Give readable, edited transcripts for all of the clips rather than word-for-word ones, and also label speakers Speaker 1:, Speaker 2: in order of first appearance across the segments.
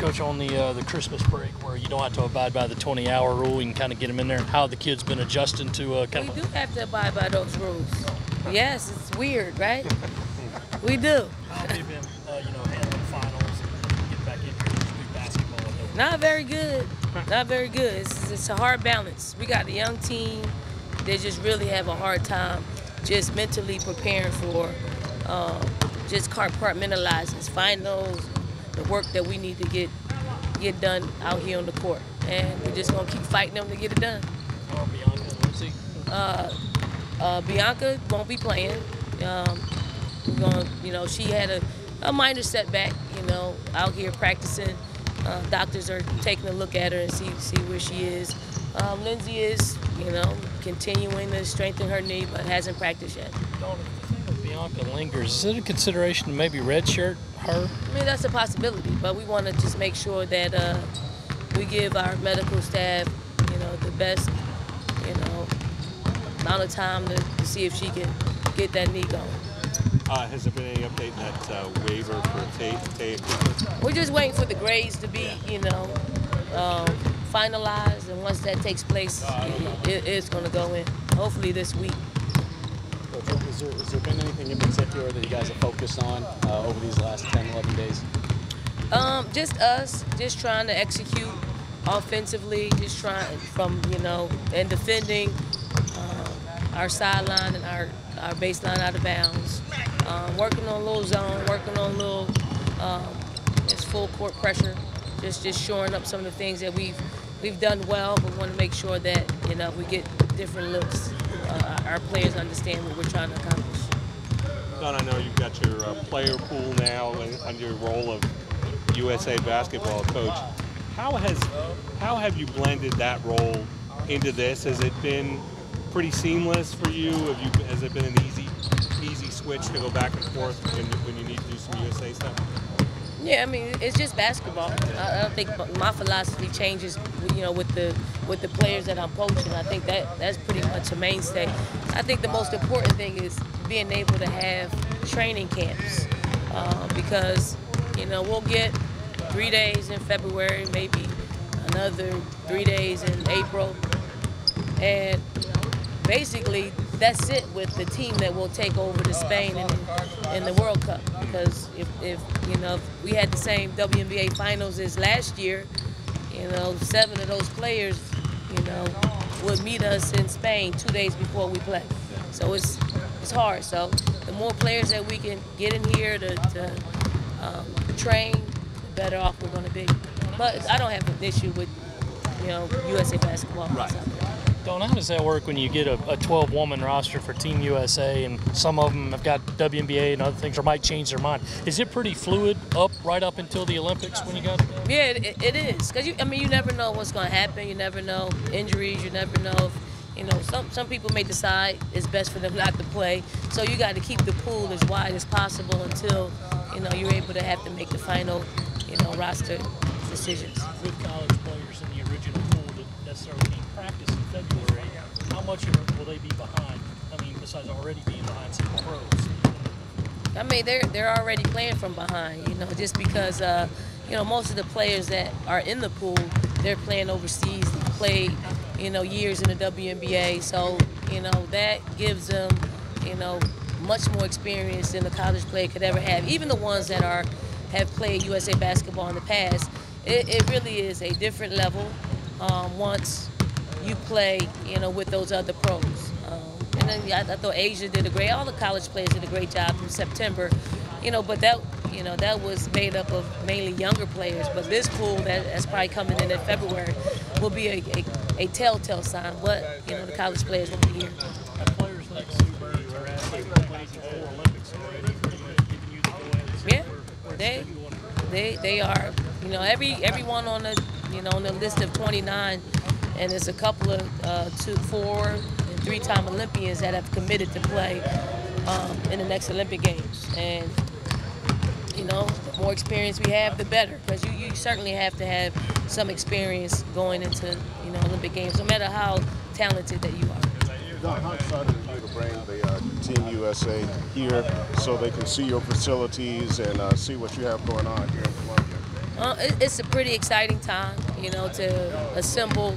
Speaker 1: Coach, on the Christmas break where you don't have to abide by the 20-hour rule, you can kind of get them in there. How the kids been adjusting to kind of?
Speaker 2: We do have to abide by those rules. Yes, it's weird, right? We do.
Speaker 1: How have you been, handling finals and getting back in here to do basketball?
Speaker 2: Not very good. Not very good. It's a hard balance. We got a young team. They just really have a hard time just mentally preparing for just compartmentalizing finals, the work that we need to get done out here on the court. And we're just going to keep fighting them to get it done.
Speaker 1: Bianca and Lindsay?
Speaker 2: Bianca won't be playing. We're going, she had a minor setback, out here practicing. Doctors are taking a look at her and see where she is. Lindsay is, continuing to strengthen her knee, but hasn't practiced yet.
Speaker 1: If Bianca lingers, is it a consideration to maybe redshirt her?
Speaker 2: I mean, that's a possibility, but we want to just make sure that we give our medical staff, the best, amount of time to see if she can get that knee going.
Speaker 3: Has there been any update in that waiver for Tate?
Speaker 2: We're just waiting for the grades to be, finalized, and once that takes place, it's going to go in, hopefully this week.
Speaker 4: Coach, has there been anything in particular that you guys have focused on over these last 10, 11 days?
Speaker 2: Just us, just trying to execute offensively, just trying and defending our sideline and our baseline out of bounds. Working on a little zone, working on a little just full court pressure, just shoring up some of the things that we've done well, but want to make sure that we get different looks. Our players understand what we're trying to accomplish.
Speaker 3: Don, I know you've got your player pool now under your role of USA basketball coach. How have you blended that role into this? Has it been pretty seamless for you? Has it been an easy switch to go back and forth when you need to do some USA stuff?
Speaker 2: Yeah, I mean, it's just basketball. I don't think my philosophy changes, with the players that I'm coaching. I think that's pretty much a mainstay. I think the most important thing is being able to have training camps because, we'll get 3 days in February, maybe another 3 days in April, and basically that's it with the team that will take over to Spain in the World Cup. Because if we had the same WNBA finals as last year, 7 of those players, would meet us in Spain 2 days before we play. So it's hard. So the more players that we can get in here to train, the better off we're going to be. But I don't have an issue with USA basketball.
Speaker 3: Right.
Speaker 1: Don, how does that work when you get a 12-woman roster for Team USA and some of them have got WNBA and other things or might change their mind? Is it pretty fluid right up until the Olympics when you got to go?
Speaker 2: Yeah, it is. Because, you never know what's going to happen. You never know injuries. You never know if, some people may decide it's best for them not to play. So you got to keep the pool as wide as possible until, you're able to have to make the final, roster decisions.
Speaker 1: With college players in the original pool that necessarily can't practice in February, how much will they be behind? I mean, besides already being behind some pros.
Speaker 2: I mean, they're already playing from behind, just because, most of the players that are in the pool, they're playing overseas, played, years in the WNBA. So, that gives them, much more experience than a college player could ever have. Even the ones that have played USA basketball in the past, it really is a different level once you play, with those other pros. And then I thought Asia did all the college players did a great job in September, but that was made up of mainly younger players. But this pool that's probably coming in February will be a telltale sign. But, the college players will be here.
Speaker 1: Players like Sue Birds are athletes who played in 4 Olympics already, pretty much giving you the go-ahead.
Speaker 2: Yeah, they are. Everyone on the list of 29, and there's a couple of 4 and 3-time Olympians that have committed to play in the next Olympic Games. And the more experience we have, the better, because you certainly have to have some experience going into Olympic Games, no matter how talented that you are.
Speaker 5: Don, how excited are you to bring the Team USA here so they can see your facilities and see what you have going on here in Columbia?
Speaker 2: It's a pretty exciting time, you know, to assemble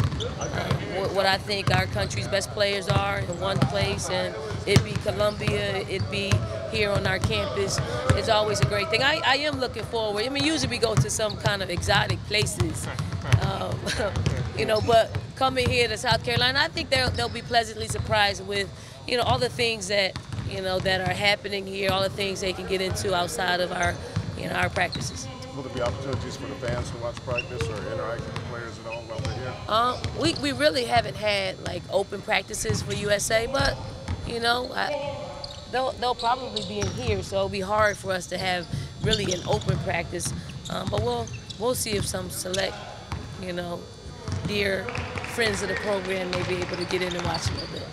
Speaker 2: what I think our country's best players are in one place, and it be Columbia, it be here on our campus. It's always a great thing. I am looking forward. I mean, usually we go to some kind of exotic places, you know, but coming here to South Carolina, I think they'll be pleasantly surprised with, you know, all the things that, you know, that are happening here, all the things they can get into outside of our, you know, our practices.
Speaker 5: Will there be opportunities for the fans to watch practice or interact with the players at all while they're here?
Speaker 2: We really haven't had like open practices for USA, but you know, they'll probably be in here, so it'll be hard for us to have really an open practice. But we'll see if some select, you know, dear friends of the program may be able to get in and watch a little bit.